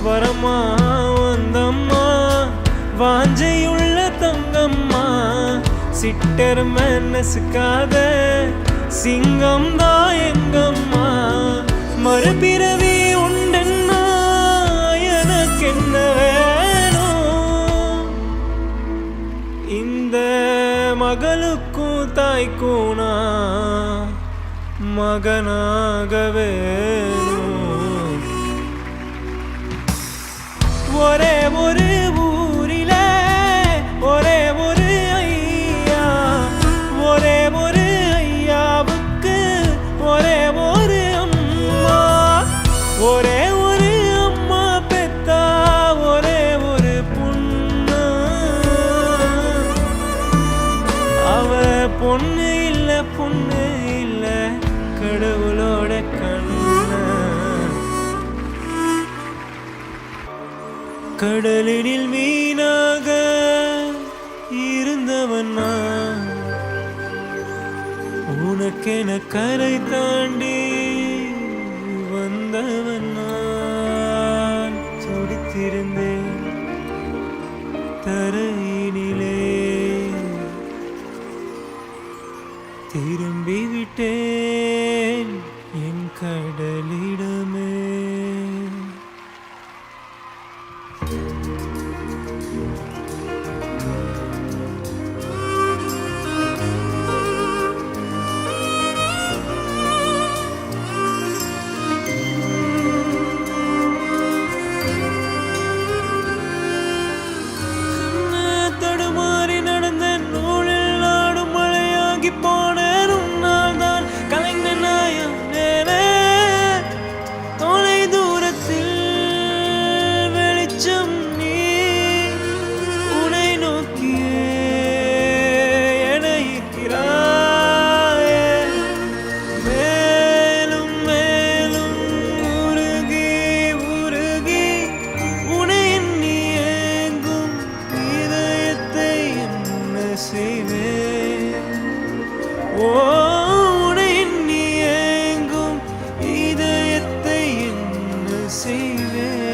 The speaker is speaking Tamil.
வரமா வந்தம்மா வாஞ்சையுள்ள தங்கம்மா சிட்டர் மனசுக்காத சிங்கம் தான் எங்கம்மா மறுபிறவி உண்டன்னா எனக்கு என்ன வேணும் இந்த மகளுக்கும் தாய்க்கும் நான் மகனாக வேணும் ஒரே ஒரு ஊரில ஒரே ஒரு ஐயா ஒரே ஒரு ஐயாவுக்கு ஒரே ஒரு அம்மா ஒரே ஒரு அம்மா பெத்தா ஒரே ஒரு பொண்ணு அவ பொண்ணு இல்ல பொண்ணு இல்ல கடவுளோட கண்ணு கடலில் மீனாக இருந்தவனா உனக்கென கரை தாண்டி வந்தவன் நான் துடித்திருந்தேன் தரையினிலே திரும்பி விட்டேன் என் கடலிடமே தடுமாறி நடந்த நூலில் நாடும் மழையாகி போனேன் உன்னால் தான் கலைந்த நாயனே தொலை தூரத்தில் வெளிச்சம் நீ உனை நோக்கியே இணைக்கிறாயே மேலும் மேலும் உருகி உருகி உனை எண்ணி ஏங்கும் இதயத்தை என்ன செய்வேன் ஓ உனை எண்ணி ஏங்கும் இதயத்தை என்ன செய்வேன்